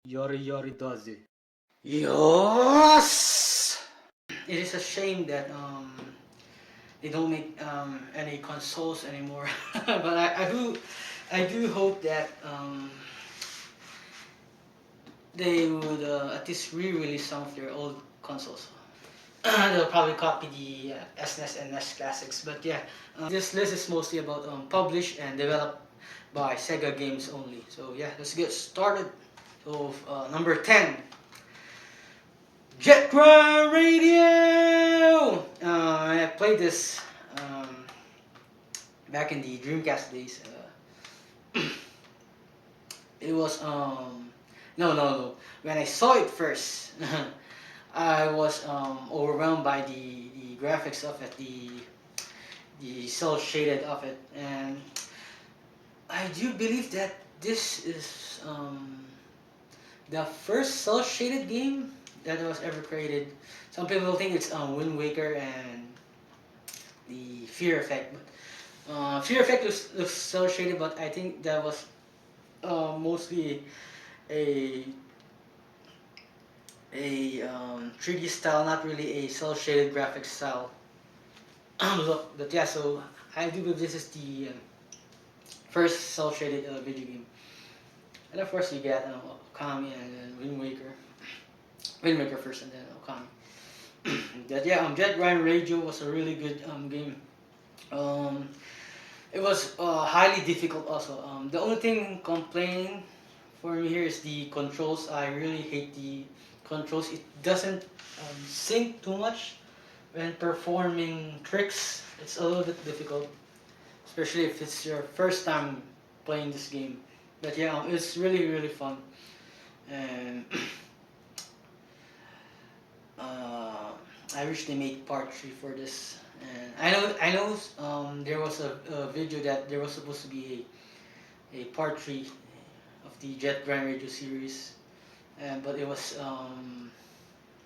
Yori Yori does it. Yes! It is a shame that they don't make any consoles anymore. But I do hope that they would at least re-release some of their old consoles. They'll probably copy the SNES and NES classics. But yeah, this list is mostly about published and developed by Sega games only. So yeah, let's get started. So number 10, Jet Car Radio. I played this back in the Dreamcast days. It was no. When I saw it first, I was overwhelmed by the graphics of it, the cel shaded of it, and I do believe that this is the first cel shaded game that was ever created. Some people think it's Wind Waker and the Fear Effect, but Fear Effect looks cel shaded, but I think that was mostly a 3D style, not really a cel shaded graphics style. Look, but yeah, so I do believe this is the first cel shaded video game. And of course, you get Okami and then Wind Waker. Wind Waker first and then Okami. That yeah, Jet Grind Radio was a really good game. It was highly difficult also. The only thing complaining for me here is the controls. I really hate the controls. It doesn't sync too much when performing tricks. It's a little bit difficult, especially if it's your first time playing this game. But yeah, it's really fun. And I wish they made part 3 for this. And I know there was a video that there was supposed to be a part 3 of the Jet Grand Radio series, but it was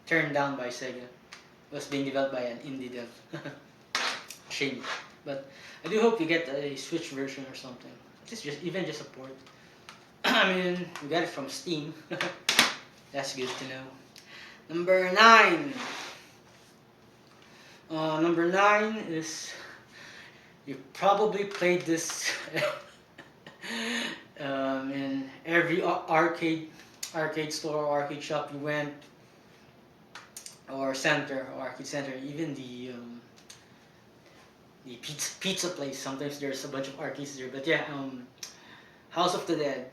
turned down by Sega. It was being developed by an indie dev. Shame. But I do hope we get a Switch version or something. Even just a port. I mean, we got it from Steam. That's good to know. Number 9. Number 9 is, you probably played this in every arcade store or arcade shop you went, or arcade center, even the pizza place. Sometimes there's a bunch of arcades there. But yeah, House of the Dead.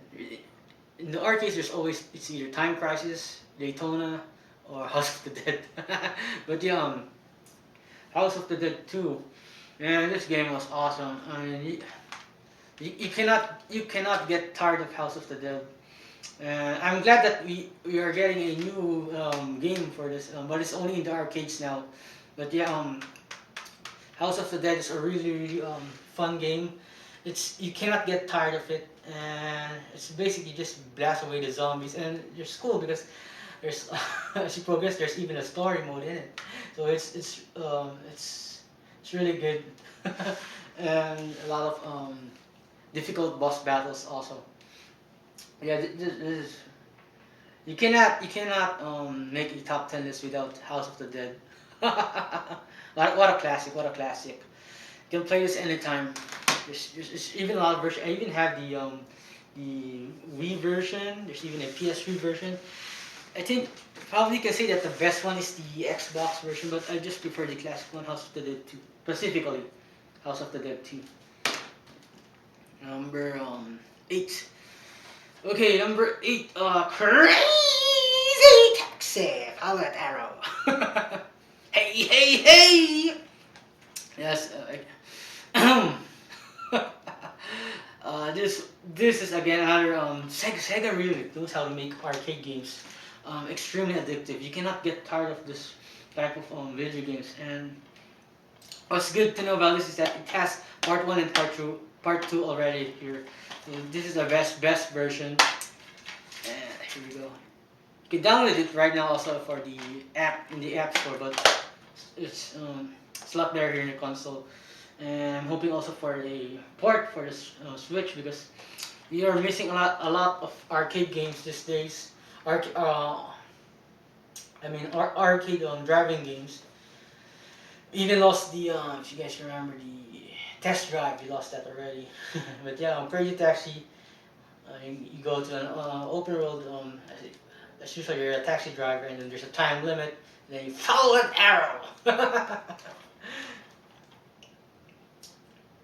In the arcades, it's either Time Crisis, Daytona, or House of the Dead. But yeah, House of the Dead 2. Man, this game was awesome. I mean, you cannot get tired of House of the Dead. I'm glad that we are getting a new game for this, but it's only in the arcades now. But yeah, House of the Dead is a really fun game. You cannot get tired of it, and it's basically just blast away the zombies, and it's cool because there's as you progress, there's even a story mode in it. So it's really good, and a lot of difficult boss battles also. Yeah, this is, you cannot make a top 10 list without House of the Dead. What a classic! What a classic! You can play this anytime. There's even a lot of versions. I even have the Wii version. There's even a PS3 version. I think probably can say that the best one is the Xbox version, but I just prefer the classic one, House of the Dead 2. Specifically, House of the Dead 2. Number 8. Okay, number 8. Crazy Taxi. Outlet Arrow. Hey. Yes. This is again another Sega really knows how to make arcade games extremely addictive. You cannot get tired of this type of video games. And what's good to know about this is that it has part 1 and part 2 already here. So this is the best version. And here we go. You can download it right now also for the app in the App Store, but it's a lot better here in the console. And I'm hoping also for a port for the Switch, because we are missing a lot of arcade games these days. arc arcade driving games. Even lost the if you guys remember the test drive, we lost that already. But yeah, Crazy Taxi. You go to an open road. As usual, you're a taxi driver, and then there's a time limit. And then you follow an arrow.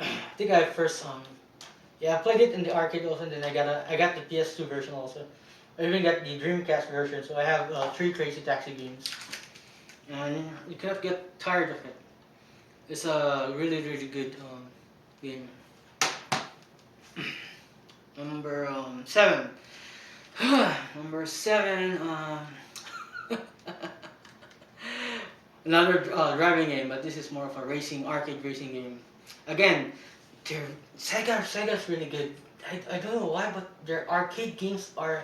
I think I first yeah, I played it in the arcade also, and then I got the PS2 version also. I even got the Dreamcast version, so I have 3 Crazy Taxi games, and you cannot get tired of it. It's a really good game. Number 7. Number 7. Another driving game, but this is more of a arcade racing game. Again, Sega's really good. I don't know why, but their arcade games are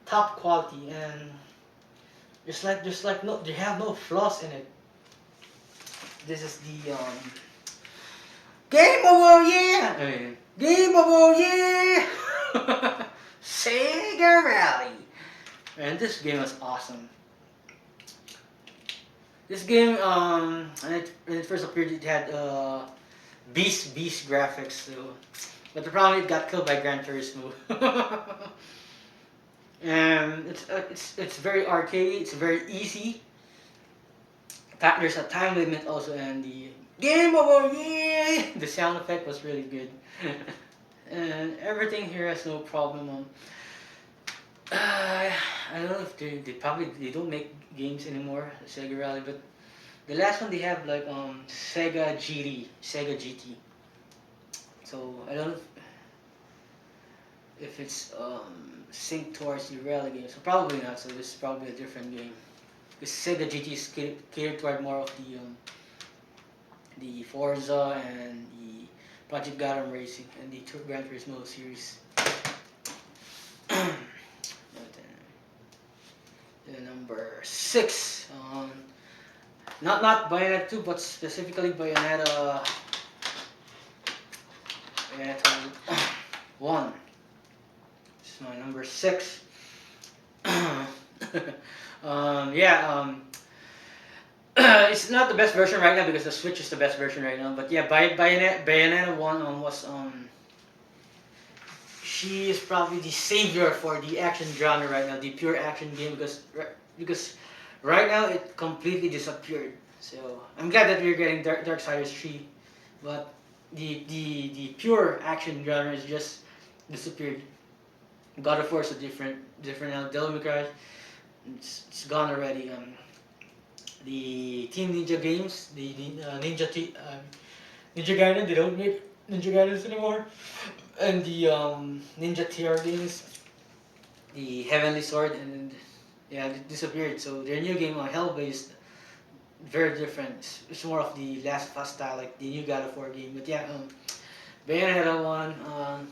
top quality, and just like no, they have no flaws in it. This is the Game Over, yeah! Game Over, yeah! Sega Rally! And this game was awesome. This game, when it first appeared, it had beast graphics. So, but the problem, it got killed by Gran Turismo. And it's very arcade. It's very easy. There's a time limit also, and the Game Over, yeah! The sound effect was really good. And everything here has no problem. I don't know if they don't make games anymore, Sega Rally, but the last one they have like Sega GT. So I don't know if it's synced towards the Rally game. So probably not. So this is probably a different game. Because Sega GT is catered toward more of the Forza and the Project Gotham Racing and the Gran Turismo series. The number 6, not Bayonetta 2, but specifically Bayonetta 1. This is my number 6. It's not the best version right now because the Switch is the best version right now. But yeah, Bayonetta 1 was she is probably the savior for the action genre right now, the pure action game, because right now it completely disappeared. So I'm glad that we're getting Darksiders 3, but the pure action genre is just disappeared. God of War is a different now. Devil May Cry, it's gone already. The Team Ninja games, the Ninja Gaiden, they don't make Ninja Gaidens anymore, and the Ninja TR games, the Heavenly Sword, and yeah, it disappeared. So their new game, Hell-based, very different. It's more of the Last of Us style, like the new God of War game. But yeah, Bayonetta 1,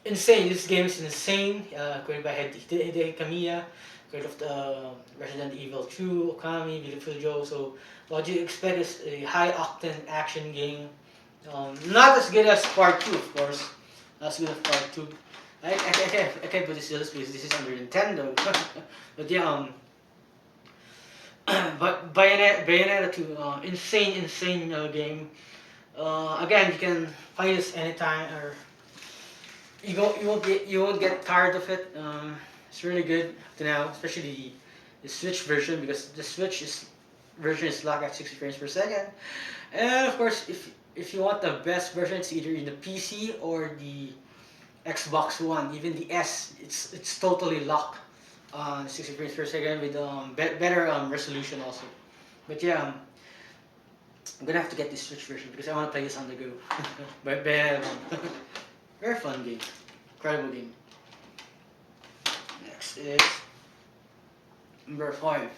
insane. This game is insane. Created by Hideki Kamiya, creator of the Resident Evil 2, Okami, Beautiful Joe. So what you expect is a high-octane action game. Not as good as Part 2, of course. Not as good as Part 2. I can't put this to this because this is under Nintendo. But yeah, but Bayonetta 2, insane game. Again, you can play this anytime, or you won't get tired of it. It's really good up to now, especially the Switch version, because the version is locked at 60 frames per second. And of course, if you want the best version, it's either in the PC or the Xbox One. Even the S, it's totally locked on 60 frames per second with better resolution also. But yeah, I'm gonna have to get this Switch version because I want to play this on the go. But very fun game, incredible game. Next is number 5.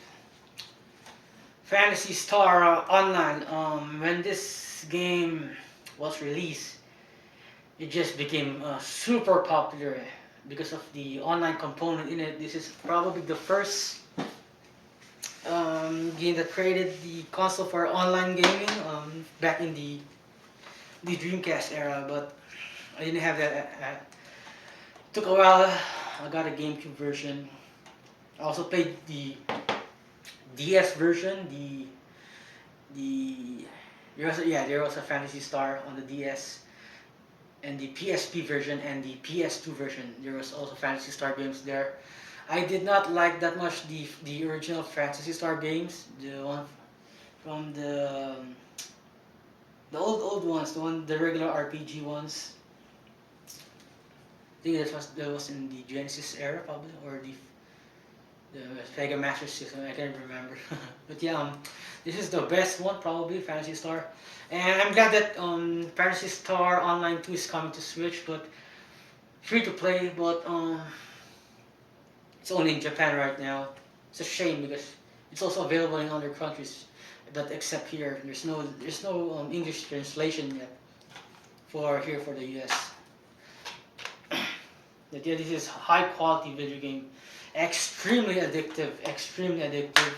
Phantasy Star Online. When this game was released, it just became super popular because of the online component in it. This is probably the first game that created the console for online gaming back in the Dreamcast era, but I didn't have that. Took a while. I got a GameCube version. I also played the DS version. The there was a Fantasy Star on the DS, and the PSP version and the PS2 version. There was also Fantasy Star games there. I did not like that much the original Fantasy Star games, the one from the old ones, the regular RPG ones. I think that was in the Genesis era probably, or the Sega Master System. I can't remember, but yeah, this is the best one probably, Fantasy Star, and I'm glad that Fantasy Star Online 2 is coming to Switch, but free to play, but it's only in Japan right now. It's a shame because it's also available in other countries, but except here, there's no English translation yet for the US. But yeah, this is high quality video game, extremely addictive, extremely addictive.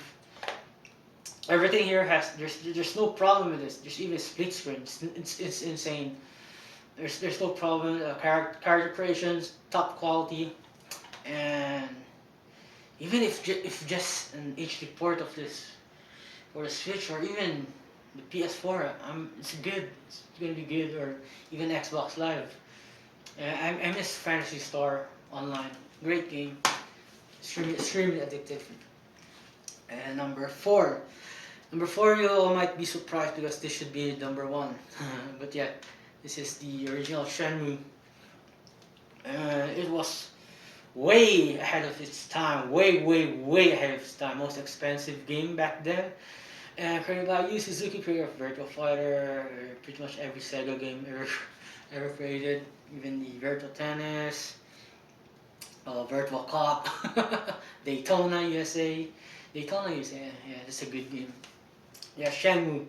Everything here there's no problem with this. There's even split screen. It's insane. There's no problem. Character creations, top quality, and even if just an HD port of this for the Switch or even the PS4, it's good. It's gonna be good, or even Xbox Live. I miss Fantasy Star Online. Great game. Extremely addictive. And number four. Number four, you all might be surprised because this should be number one. But yeah, this is the original Shenmue. It was way ahead of its time. Way ahead of its time. Most expensive game back then. And created by Yu Suzuki, creator of Virtua Fighter, pretty much every Sega game ever created. Even the Virtua Tennis, Virtua Cop, Daytona USA. Daytona USA, yeah, that's a good game. Yeah, Shenmue,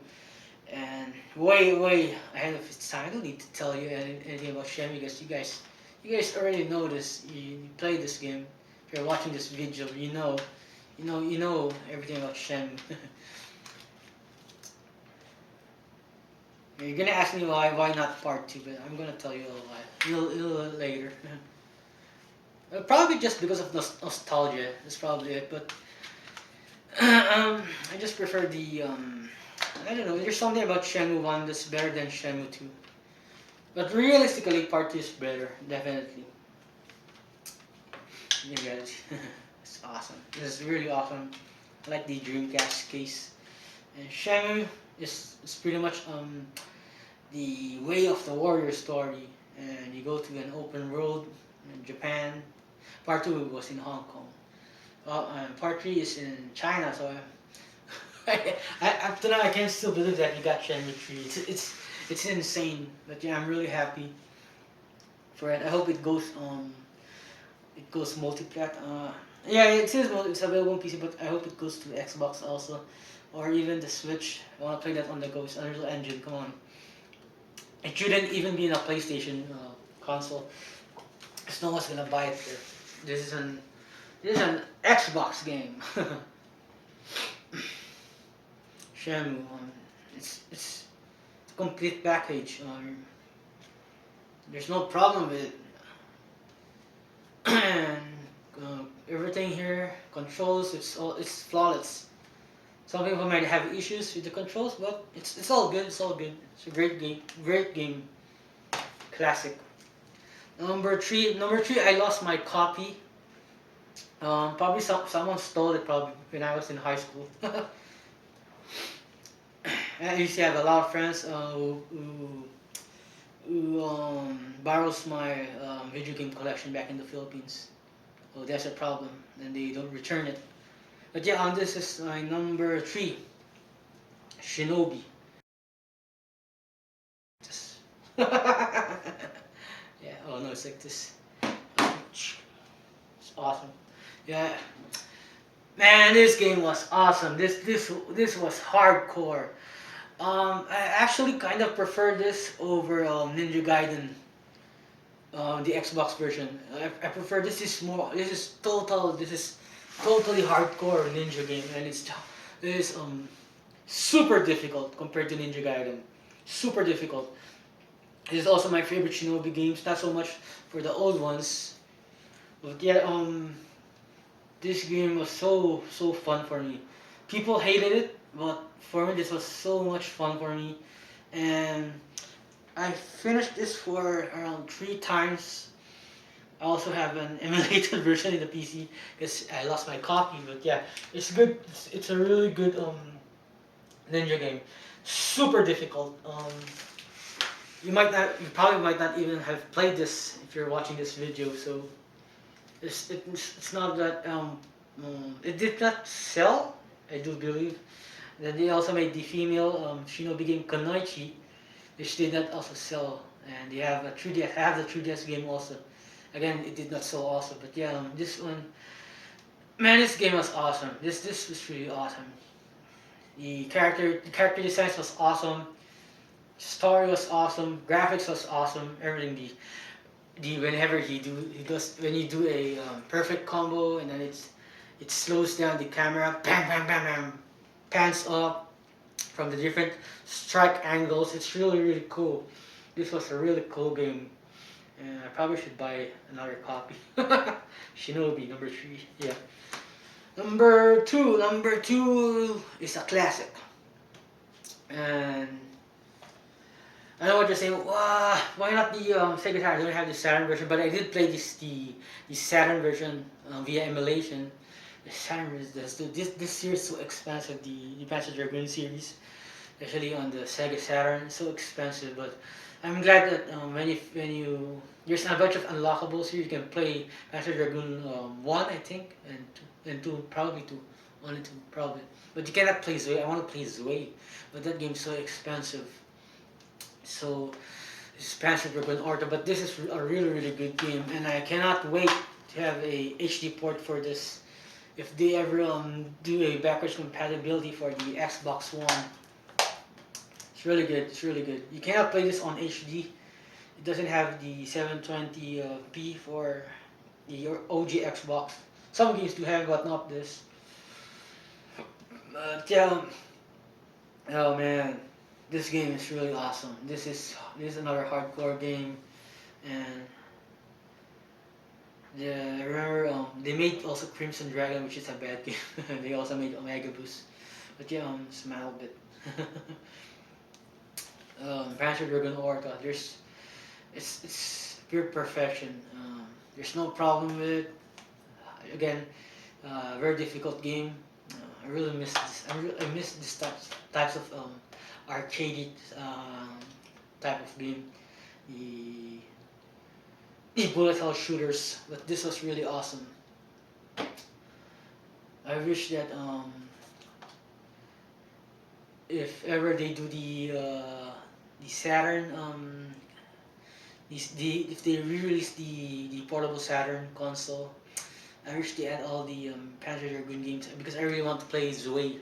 and way ahead of its time. I don't need to tell you anything about Shenmue because you guys already know this. You play this game. If you're watching this video, you know everything about Shenmue. You're gonna ask me why not part 2, but I'm gonna tell you a little later. Probably just because of nostalgia. That's probably it. But I just prefer the I don't know. There's something about Shenmue 1 that's better than Shenmue 2. But realistically, part 2 is better, definitely. You guys, it's awesome. This is really awesome. I like the Dreamcast case. And Shenmue is pretty much the way of the warrior story, and you go to an open world in Japan. Part 2 was in Hong Kong. Part 3 is in China. So up to now I can't still believe that you got Shenmue 3. It's insane. But yeah, I'm really happy for it. I hope it goes multi-plat. Yeah, it says it's available on PC, but I hope it goes to Xbox also, or even the Switch. I want to play that on the go. It's Unreal Engine. Come on. It shouldn't even be in a PlayStation console. Because no one's gonna buy it there. This is an Xbox game. Shenmue. It's a complete package. There's no problem with it. And everything here, controls, it's flawless. Some people might have issues with the controls, but it's all good. It's all good. It's a great game, classic. Number three, I lost my copy. Probably someone stole it probably when I was in high school. I used to have a lot of friends who borrows my video game collection back in the Philippines. Oh, that's a problem. Then they don't return it. But yeah, this is my number 3, Shinobi. Yeah. Oh no, it's like this. It's awesome. Yeah. Man, this game was awesome. This was hardcore. I actually kind of prefer this over Ninja Gaiden, the Xbox version. I prefer this is totally hardcore ninja game, and it is super difficult compared to Ninja Gaiden. Super difficult. This is also my favorite Shinobi games. Not so much for the old ones, but yeah, This game was so fun for me. People hated it, but for me this was so much fun for me, and I finished this for around 3 times. I also have an emulated version in the PC because I lost my copy. But yeah, it's good. It's a really good ninja game. Super difficult. You probably might not even have played this if you're watching this video. So it's not that it did not sell. I do believe. Then they also made the female Shinobi game Konoichi, which did not also sell. And they have a 3DS. I have the 3DS game also. Again, it did not sell also, but yeah, this one, man, this game was awesome. This was really awesome. The character designs was awesome. Story was awesome. Graphics was awesome. Everything. The whenever he does when you do a perfect combo and then it slows down the camera, bam bam bam bam, pans up from the different strike angles. It's really cool. This was a really cool game. And I probably should buy another copy. Shinobi number 3. Yeah. Number two is a classic. And I know what you're saying. Why not the Sega Rally? I don't have the Saturn version, but I did play the Saturn version via emulation. The Saturn version. This series is so expensive. The Panzer Dragoon series, especially on the Sega Saturn, it's so expensive. But I'm glad that when you there's a bunch of unlockables here. You can play Panzer Dragoon 1, I think, and 2, probably 2, only 2, probably. But you cannot play Zoe. I want to play Zoe, but that game's so expensive. So it's Panzer Dragoon Orta, but this is a really good game, and I cannot wait to have a HD port for this. If they ever do a backwards compatibility for the Xbox One. It's really good. It's really good. You cannot play this on HD. It doesn't have the 720p for the OG Xbox. Some games do have, but not this. But yeah, oh man, this game is really awesome. This is another hardcore game, and yeah, I remember they made also Crimson Dragon, which is a bad game. They also made Omega Boost, but yeah, smile a bit. Panzer Dragoon Orta. It's pure perfection. There's no problem with it. Again, very difficult game. I really miss this. I miss this types of arcade type of game. The bullet hell shooters. But this was really awesome. I wish that if ever they do the Saturn if they re-release the portable Saturn console, I wish they add all the Panzer Dragoon games because I really want to play Zoe.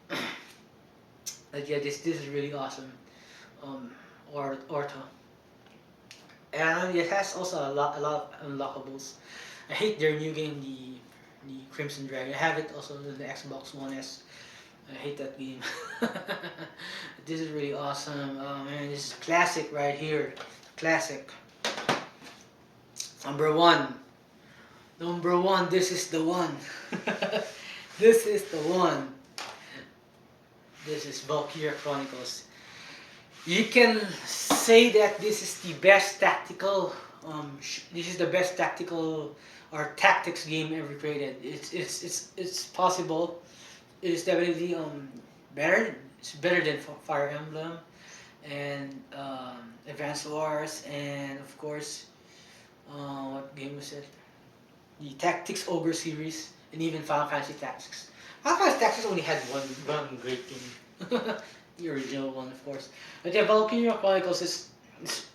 But yeah, this is really awesome. Orta, and it has also a lot of unlockables. I hate their new game, the Crimson Dragon. I have it also on the Xbox One S. I hate that game. This is really awesome. Oh man, this is classic right here. Classic. Number one, this is the one. This is the one. This is Valkyria Chronicles. You can say that this is the best tactical. This is the best tactical or tactics game ever created. It's possible. It is definitely better. It's better than Fire Emblem and Advance Wars, and of course, what game was it? The Tactics Ogre series, and even Final Fantasy Tactics. Final Fantasy Tactics only had one great game, the original one, of course. But yeah, Valkyria Chronicles it's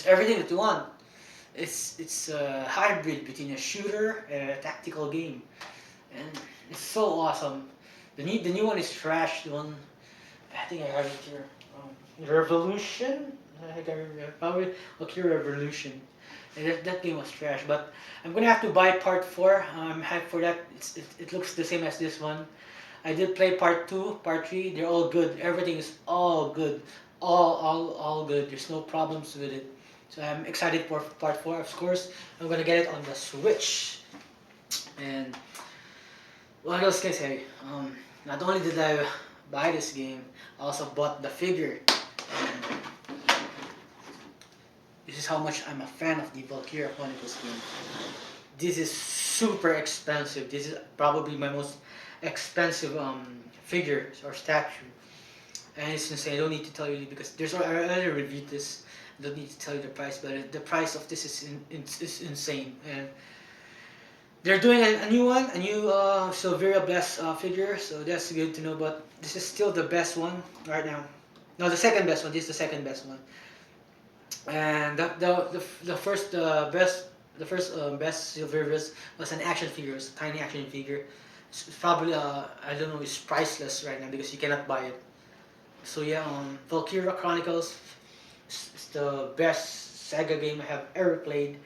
everything that you want. It's a hybrid between a shooter and a tactical game, and it's so awesome. The new one is trash. The one I think I have it here. Revolution. I think I remember. Probably Valkyria Revolution. And that game was trash. But I'm gonna have to buy part 4. I'm hyped for that. It looks the same as this one. I did play part 2, part 3. They're all good. Everything is all good. All good. There's no problems with it. So I'm excited for part 4. Of course, I'm gonna get it on the Switch. And what else can I say? Not only did I buy this game, I also bought the figure. And this is how much I'm a fan of the Valkyria Chronicles game. This is super expensive. This is probably my most expensive figure or statue. And it's insane. I don't need to tell you because I already reviewed this. I don't need to tell you the price, but the price of this is insane. And they're doing a new one, a new Silveria Bless figure, so that's good to know. But this is still the best one right now. No, the second best one. This is the second best one. And the first best Silveria was an action figure. It was a tiny action figure. It's probably I don't know. It's priceless right now because you cannot buy it. So yeah, Valkyria Chronicles is the best Sega game I have ever played.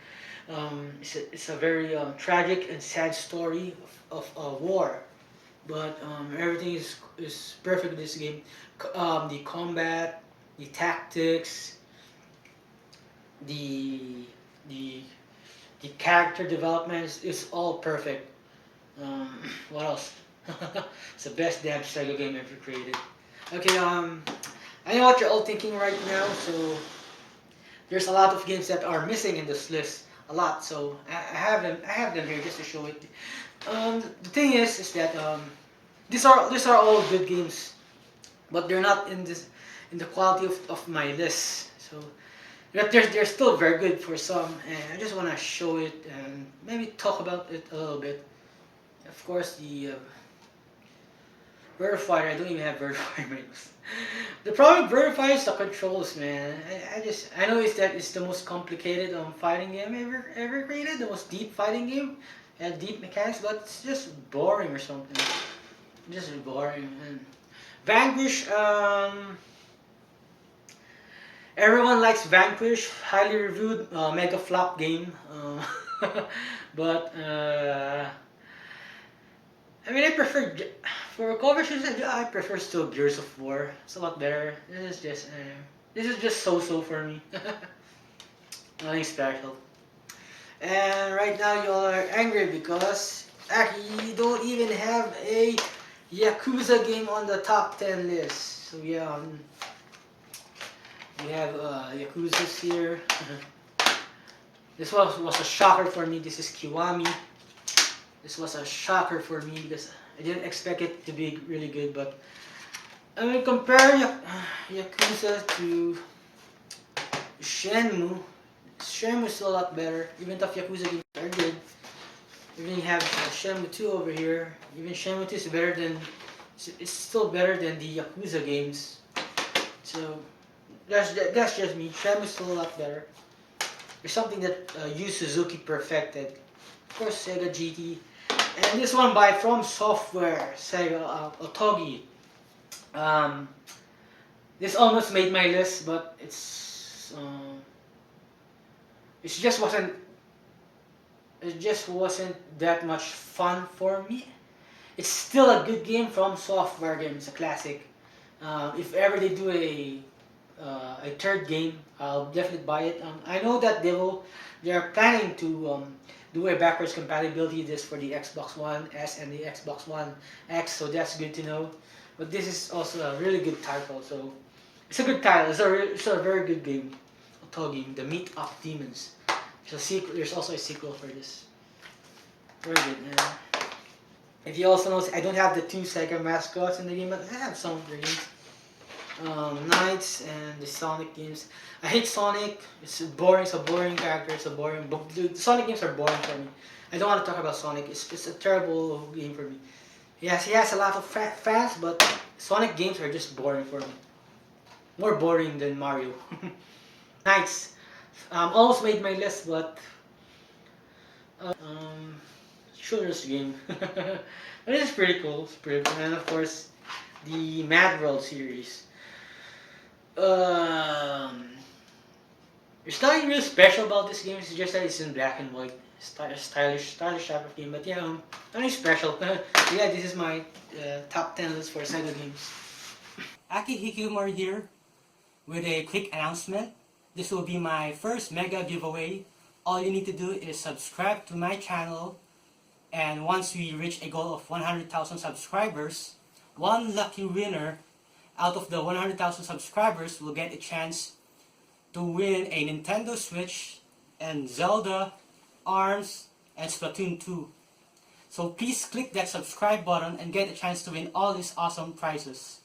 It's a very tragic and sad story of war, but everything is perfect in this game. The combat, the tactics, the the character development is all perfect. What else? It's the best damn Sega game ever created. Okay, I know what you're all thinking right now. So there's a lot of games that are missing in this list. A lot. So I have them here just to show it. The thing is that these are all good games, but they're not in the quality of my list. So but they're still very good for some, and I just want to show it and maybe talk about it a little bit. Of course, the Verifier, I don't even have Verifier menus. The problem with Verifier is the controls, man. I know it's the most complicated fighting game ever created, the most deep fighting game, and deep mechanics, but it's just boring or something. Just boring. And Vanquish, everyone likes Vanquish, highly reviewed, mega flop game. But I mean, I prefer for coverage. I prefer still Gears of War. It's a lot better. This is just so for me. Nothing special. And right now you all are angry because you don't even have a Yakuza game on the top 10 list. So yeah, we have Yakuza's here. This was a shocker for me. This is Kiwami. This was a shocker for me because I didn't expect it to be really good. But I mean, compare Yakuza to Shenmue. Shenmue is still a lot better, even though Yakuza games are good. Even you have Shenmue 2 over here. Even Shenmue 2 is better than, it's still better than the Yakuza games. So that's just me. Shenmue is still a lot better. There's something that Yu Suzuki perfected. Of course, Sega GT. And this one by From Software, Sega Otogi. This almost made my list, but it just wasn't that much fun for me. It's still a good game. From Software game. It's a classic. If ever they do a third game, I'll definitely buy it. I know that they are planning to do a backwards compatibility this for the Xbox One S and the Xbox One X, so that's good to know. But this is also a really good title, so it's a good title. It's a very good game. Otogi, The Meat of Demons. There's also a sequel for this. Very good. If you also notice, I don't have the two Sega mascots in the game, but I have some of the games. Knights and the Sonic games. I hate Sonic. It's boring. It's a boring character. It's a boring. The Sonic games are boring for me. I don't want to talk about Sonic. It's a terrible game for me. Yes, he has a lot of fans, but Sonic games are just boring for me. More boring than Mario. Knights. Almost made my list, but shooter's game. But it's pretty cool. It's pretty cool. And of course, the Mad World series. There's nothing really special about this game. It's just that it's in black and white. Stylish type of game. But yeah, nothing special. Yeah, this is my top 10 list for Sega games. Aki Hikikomori here with a quick announcement. This will be my first mega giveaway. All you need to do is subscribe to my channel And once we reach a goal of 100,000 subscribers, one lucky winner out of the 100,000 subscribers will get a chance to win a Nintendo Switch and Zelda, ARMS, and Splatoon 2. So please click that subscribe button and get a chance to win all these awesome prizes.